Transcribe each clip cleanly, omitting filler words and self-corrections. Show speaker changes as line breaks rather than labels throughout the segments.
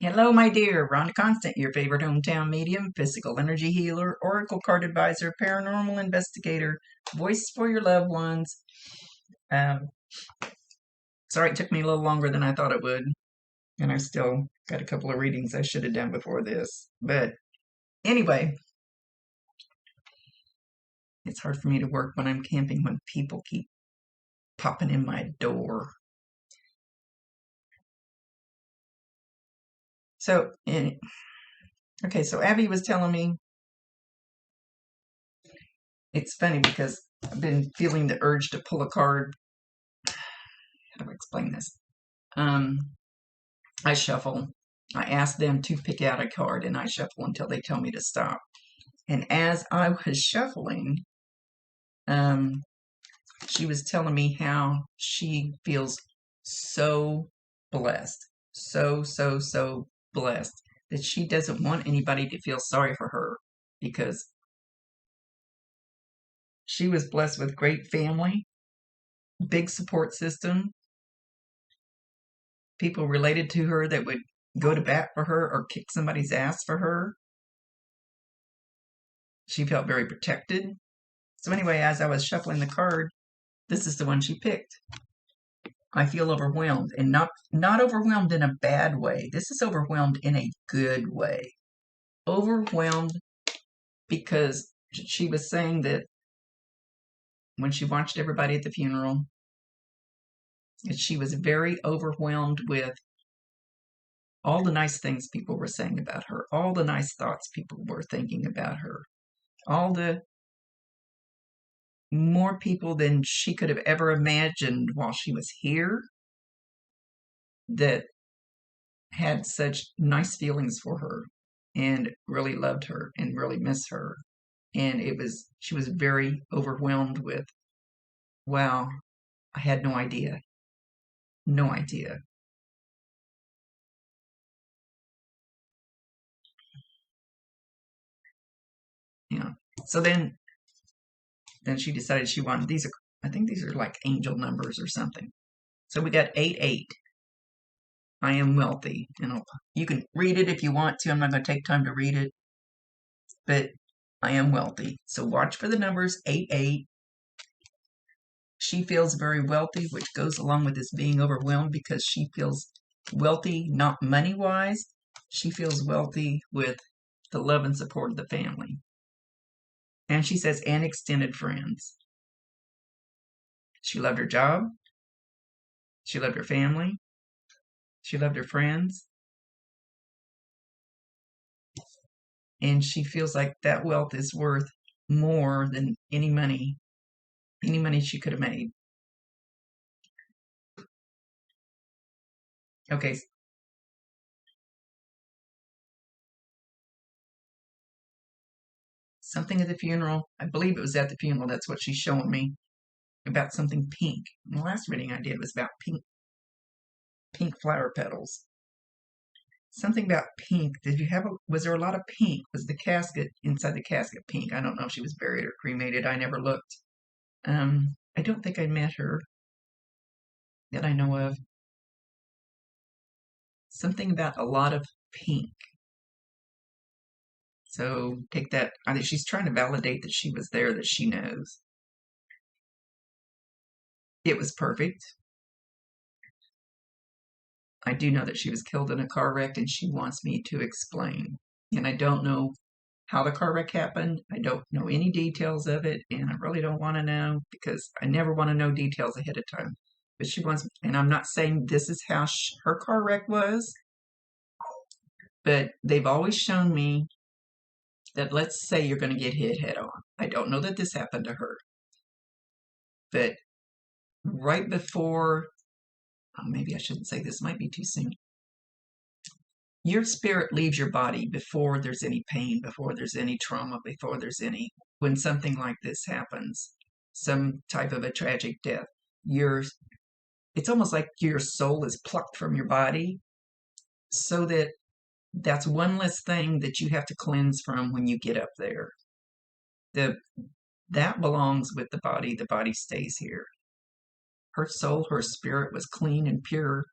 Hello, my dear. Rhonda Constant, your favorite hometown medium, physical energy healer, oracle card advisor, paranormal investigator, voice for your loved ones. Um, Sorry it took me a little longer than I thought it would, and I still got a couple of readings I should have done before this. But anyway, it's hard for me to work when I'm camping when people keep popping in my door. So, okay, so Abby was telling me it's funny because I've been feeling the urge to pull a card. How do I explain this? Um, I shuffle. I ask them to pick out a card and I shuffle until they tell me to stop. And as I was shuffling, um, she was telling me how she feels so blessed, so blessed that she doesn't want anybody to feel sorry for her because she was blessed with great family, big support system, people related to her that would go to bat for her or kick somebody's ass for her. She felt very protected. So anyway, as I was shuffling the card, this is the one she picked. I feel overwhelmed, and not overwhelmed in a bad way. This is overwhelmed in a good way. Overwhelmed because she was saying that when she watched everybody at the funeral, that she was very overwhelmed with all the nice things people were saying about her, all the nice thoughts people were thinking about her, all the more people than she could have ever imagined while she was here that had such nice feelings for her and really loved her and really miss her. And she was very overwhelmed with, wow, I had no idea. No idea. Yeah. So then she decided she wanted these are I think these are like angel numbers or something. So we got 88. I am wealthy. And you can read it if you want to. I'm not going to take time to read it, but I am wealthy. So watch for the numbers 88. She feels very wealthy, which goes along with this being overwhelmed because she feels wealthy, not money wise. She feels wealthy with the love and support of the family. And she says, and extended friends. She loved her job. She loved her family. She loved her friends. And she feels like that wealth is worth more than any money she could have made. Okay. Something at the funeral. I believe it was at the funeral. That's what she's showing me about something pink. The last reading I did was about pink flower petals. Something about pink. Was there a lot of pink? Was the casket inside the casket pink? I don't know if she was buried or cremated. I never looked. I don't think I met her that I know of. Something about a lot of pink. So take that. I think she's trying to validate that she was there, that she knows. It was perfect. I do know that she was killed in a car wreck and she wants me to explain. And I don't know how the car wreck happened. I don't know any details of it, and I really don't want to know because I never want to know details ahead of time. But she wants, and I'm not saying this is how her car wreck was, but they've always shown me that let's say you're going to get hit head on. I don't know that this happened to her, but right before, maybe I shouldn't say this, might be too soon. Your spirit leaves your body before there's any pain, before there's any trauma, when something like this happens, some type of a tragic death, it's almost like your soul is plucked from your body so that's one less thing that you have to cleanse from when you get up there. That belongs with the body stays here. Her soul, her spirit was clean and pure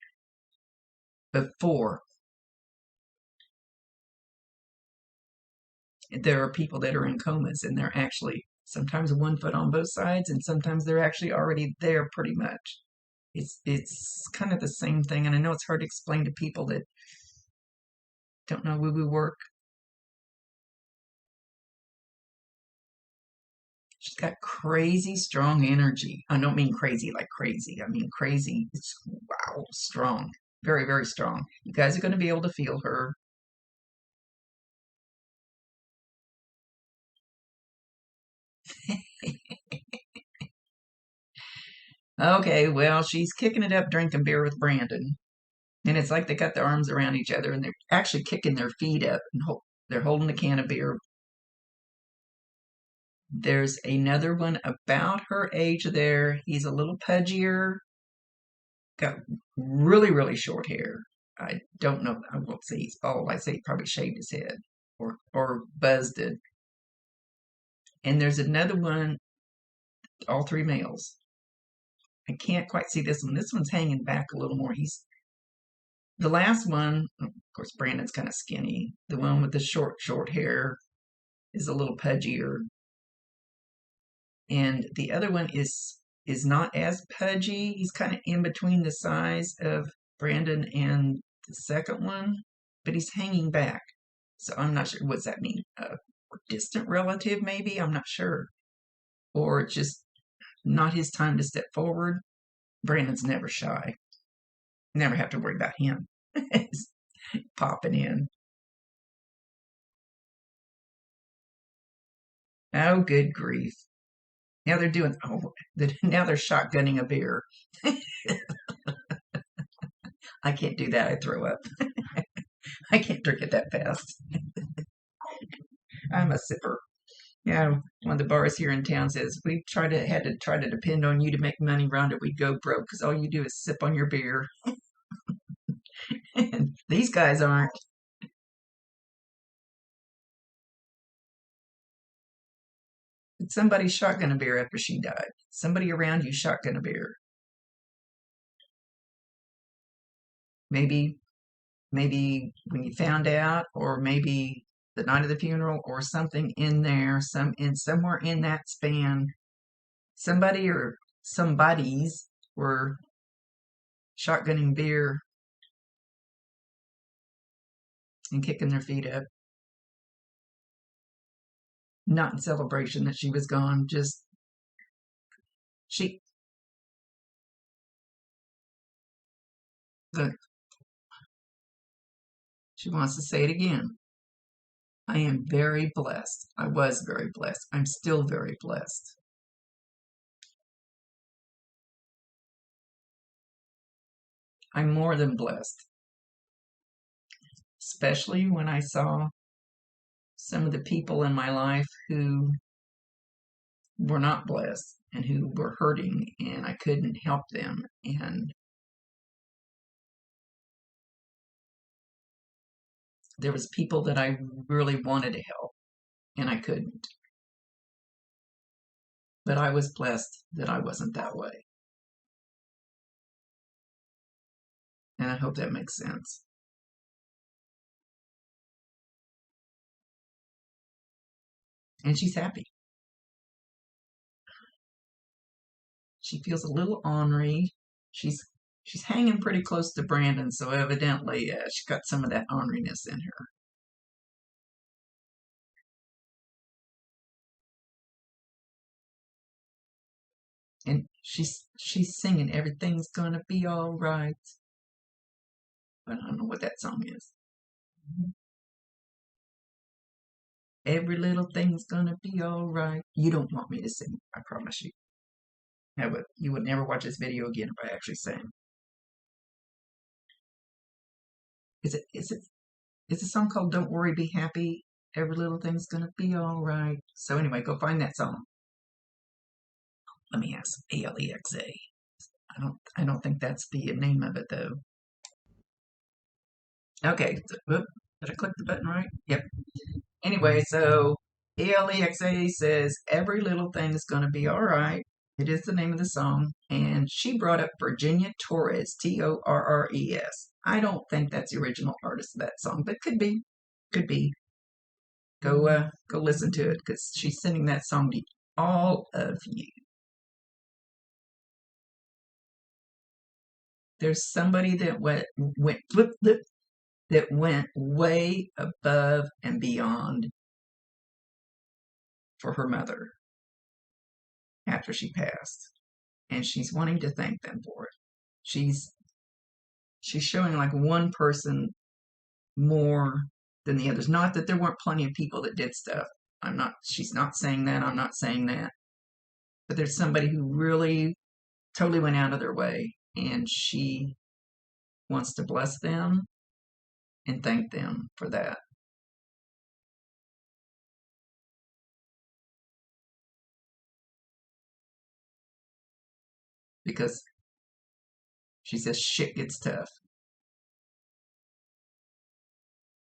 before There are people that are in comas and they're actually sometimes one foot on both sides and sometimes they're actually already there pretty much. It's kind of the same thing, and I know it's hard to explain to people that don't know woo-woo work. She's got crazy strong energy. I don't mean crazy like crazy. I mean crazy. It's wow, strong. Very, very strong. You guys are going to be able to feel her. Okay, well, she's kicking it up drinking beer with Brandon. And it's like they got their arms around each other and they're actually kicking their feet up and they're holding a can of beer. There's another one about her age there. He's a little pudgier, got really, really short hair. I don't know. I won't say he's bald. I say he probably shaved his head or buzzed it. And there's another one, all three males. I can't quite see this one. This one's hanging back a little more. He's the last one. Of course, Brandon's kind of skinny. The one with the short hair is a little pudgier, and the other one is not as pudgy. He's kind of in between the size of Brandon and the second one, but he's hanging back. So I'm not sure. What's that mean? A distant relative, maybe? I'm not sure. Or just not his time to step forward. Brandon's never shy. Never have to worry about him popping in. Oh, good grief. Now they're doing, now they're shotgunning a beer. I can't do that. I throw up. I can't drink it that fast. I'm a sipper. Yeah, one of the bars here in town says we had to try to depend on you to make money, Rhonda. We'd go broke because all you do is sip on your beer. And these guys aren't. But somebody shotgun a beer after she died. Somebody around you shotgun a beer. Maybe when you found out, or maybe the night of the funeral, or something in there, somewhere in that span, somebody or somebodies were shotgunning beer and kicking their feet up. Not in celebration that she was gone, just she look, she wants to say it again. I am very blessed. I was very blessed. I'm still very blessed. I'm more than blessed. Especially when I saw some of the people in my life who were not blessed and who were hurting, and I couldn't help them. And there was people that I really wanted to help, and I couldn't. But I was blessed that I wasn't that way. And I hope that makes sense. And she's happy. She feels a little ornery. She's hanging pretty close to Brandon, so evidently she's got some of that orneriness in her. And she's singing "Everything's Gonna Be All Right." But I don't know what that song is. Every little thing's gonna be all right. You don't want me to sing, I promise you. You would never watch this video again if I actually sang. It's a song called "Don't Worry, Be Happy." Every little thing's gonna be all right. So anyway, go find that song. Let me ask. Alexa. I don't think that's the name of it though. Okay. Did I click the button right? Yep. Anyway, so Alexa says every little thing's gonna be all right. It is the name of the song, and she brought up Virginia Torres, Torres. I don't think that's the original artist of that song, but could be, could be. Go listen to it because she's sending that song to all of you. There's somebody that went way above and beyond for her mother after she passed, and she's wanting to thank them for it. She's showing like one person more than the others. Not that there weren't plenty of people that did stuff. She's not saying that. I'm not saying that. But there's somebody who really totally went out of their way, and she wants to bless them and thank them for that. Because she says shit gets tough.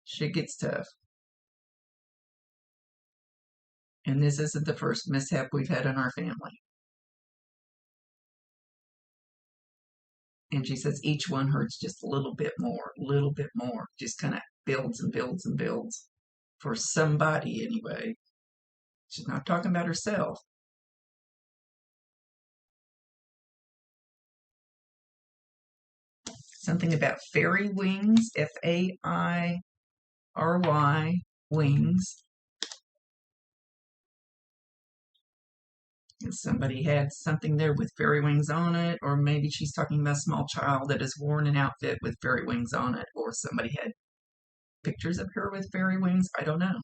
Shit gets tough. And this isn't the first mishap we've had in our family. And she says each one hurts just a little bit more, just kind of builds and builds and builds for somebody anyway. She's not talking about herself. Something about fairy wings, Fairy wings. And somebody had something there with fairy wings on it, or maybe she's talking about a small child that has worn an outfit with fairy wings on it, or somebody had pictures of her with fairy wings. I don't know.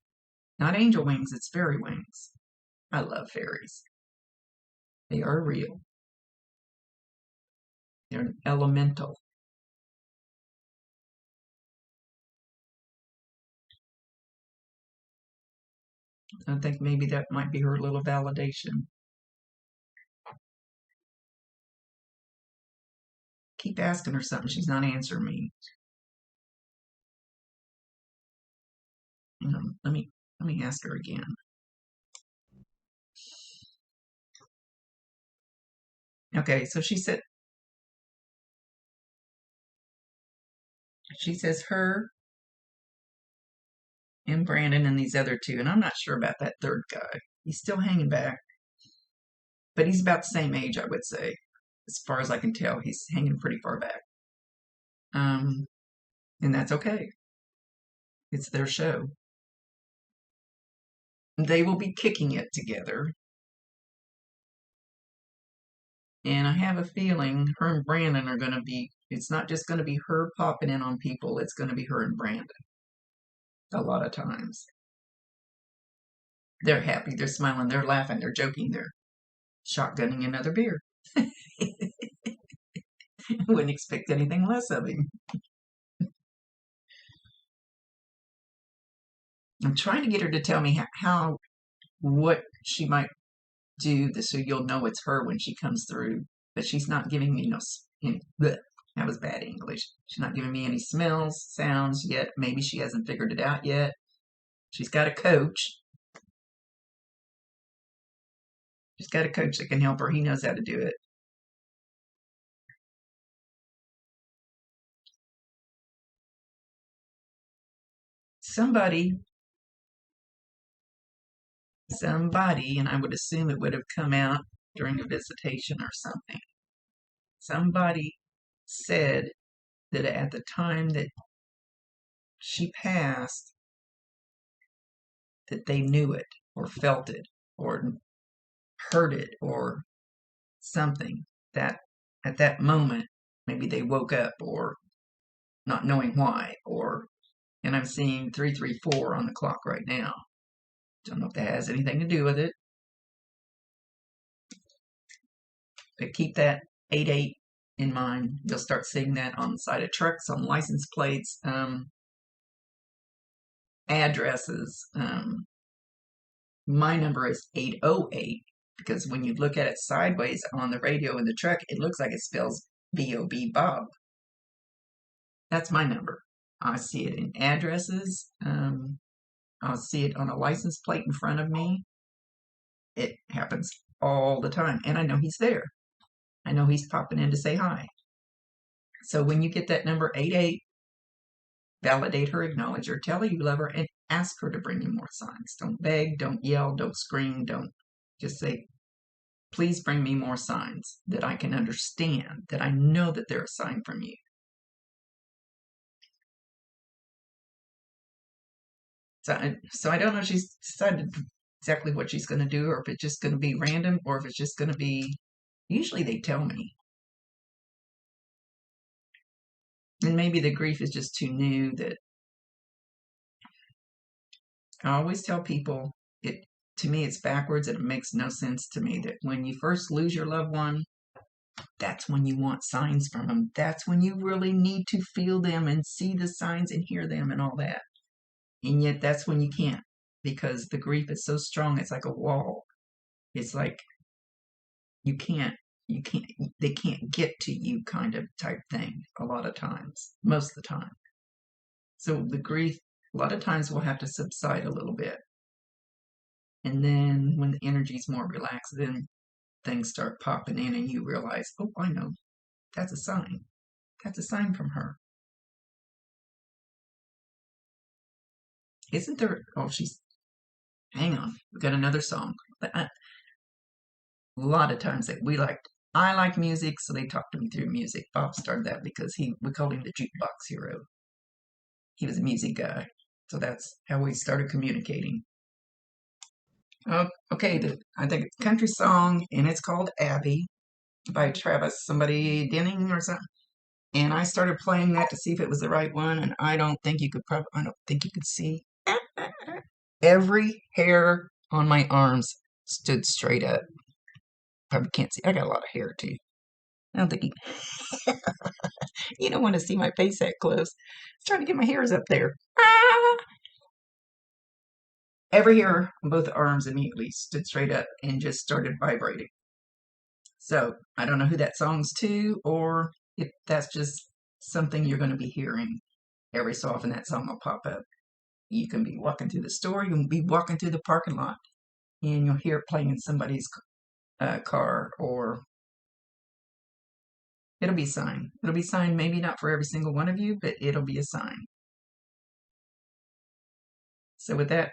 Not angel wings, it's fairy wings. I love fairies. They are real. They're elemental. I think maybe that might be her little validation. Keep asking her something. She's not answering me. Let me ask her again. Okay, so she says her and Brandon and these other two, and I'm not sure about that third guy. He's still hanging back, but he's about the same age, I would say, as far as I can tell. He's hanging pretty far back, and that's okay. It's their show. They will be kicking it together, and I have a feeling her and Brandon are going to be. It's not just going to be her popping in on people. It's going to be her and Brandon. A lot of times. They're happy, they're smiling, they're laughing, they're joking, they're shotgunning another beer. Wouldn't expect anything less of him. I'm trying to get her to tell me what she might do so you'll know it's her when she comes through. But she's not giving me that was bad English. She's not giving me any smells, sounds yet. Maybe she hasn't figured it out yet. She's got a coach. She's got a coach that can help her. He knows how to do it. Somebody, and I would assume it would have come out during a visitation or something. Somebody said that at the time that she passed, that they knew it or felt it or heard it or something, that at that moment maybe they woke up or not knowing why, and I'm seeing 334 on the clock right now. Don't know if that has anything to do with it, but keep that 88 in mind. You'll start seeing that on the side of trucks, on license plates, addresses. My number is 808 because when you look at it sideways on the radio in the truck, it looks like it spells B-O-B, Bob. That's my number. I see it in addresses. I'll see it on a license plate in front of me. It happens all the time. And I know he's there. I know he's popping in to say hi. So when you get that number 88, validate her, acknowledge her, tell her you love her, and ask her to bring you more signs. Don't beg, don't yell, don't scream, don't just say, please bring me more signs that I can understand, that I know that they're a sign from you. So I don't know if she's decided exactly what she's going to do, or if it's just going to be random, or if it's just going to be, usually they tell me. And maybe the grief is just too new. That I always tell people, to me it's backwards, and it makes no sense to me that when you first lose your loved one, that's when you want signs from them. That's when you really need to feel them and see the signs and hear them and all that. And yet that's when you can't, because the grief is so strong. It's like a wall. It's like you can't, they can't get to you, kind of type thing a lot of times, most of the time. So the grief, a lot of times, will have to subside a little bit. And then when the energy's more relaxed, then things start popping in and you realize, oh, I know, that's a sign. That's a sign from her. Isn't there, oh, hang on, we got another song. A lot of times that I like music, so they talk to me through music. Bob started that because we called him the jukebox hero. He was a music guy. So that's how we started communicating. Oh, okay, I think it's a country song, and it's called Abby by Travis, somebody Denning or something. And I started playing that to see if it was the right one, and I don't think you could see. Every hair on my arms stood straight up. Probably can't see. I got a lot of hair too. I don't think you don't want to see my face that close. I was trying to get my hairs up there. Ah! Every hair on both arms immediately stood straight up and just started vibrating. So I don't know who that song's to, or if that's just something you're going to be hearing every so often. That song will pop up. You can be walking through the store, you can be walking through the parking lot, and you'll hear it playing in somebody's car, or it'll be a sign. It'll be a sign, maybe not for every single one of you, but it'll be a sign. So with that,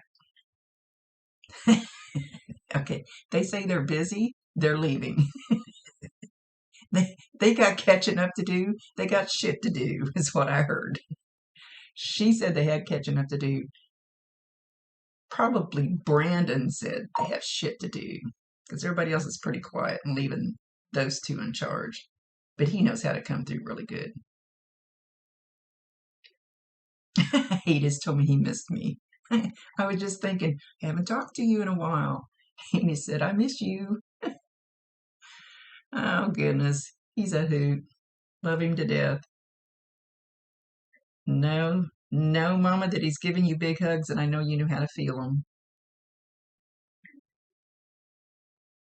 okay, they say they're busy, they're leaving. They got catching up to do. They got shit to do, is what I heard. She said they had catching up to do. Probably Brandon said they have shit to do, because everybody else is pretty quiet and leaving those two in charge. But he knows how to come through really good. He just told me he missed me. I was just thinking, I haven't talked to you in a while. And he said, I miss you. Oh, goodness. He's a hoot. Love him to death. No, no, Mama, that he's giving you big hugs, and I know you knew how to feel them.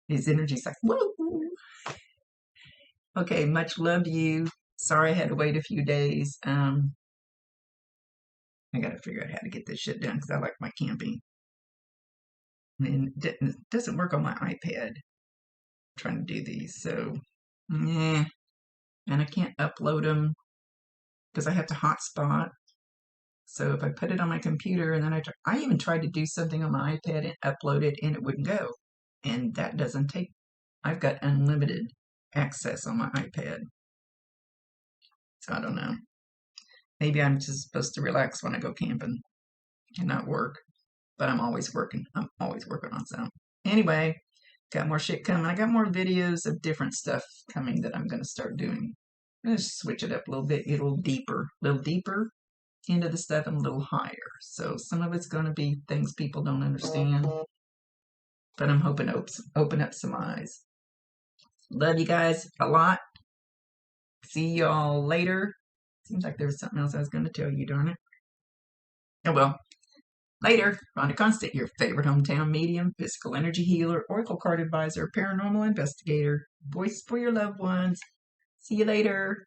His energy's like, woo! Okay, much love to you. Sorry I had to wait a few days. I got to figure out how to get this shit done, because I like my camping. And it doesn't work on my iPad. I'm trying to do these, so, yeah. And I can't upload them because I have to hotspot. So if I put it on my computer, and then I even tried to do something on my iPad and upload it, and it wouldn't go. And that doesn't take, I've got unlimited access on my iPad. So I don't know. Maybe I'm just supposed to relax when I go camping and not work. But I'm always working. I'm always working on something. Anyway, got more shit coming. I got more videos of different stuff coming that I'm going to start doing. I'm going to switch it up a little bit, get a little deeper into the stuff and a little higher. So some of it's going to be things people don't understand. But I'm hoping to open up some eyes. Love you guys a lot. See y'all later. Seems like there was something else I was going to tell you, darn it. Oh well. Later. Rhonda Constant, your favorite hometown medium, physical energy healer, oracle card advisor, paranormal investigator, voice for your loved ones. See you later.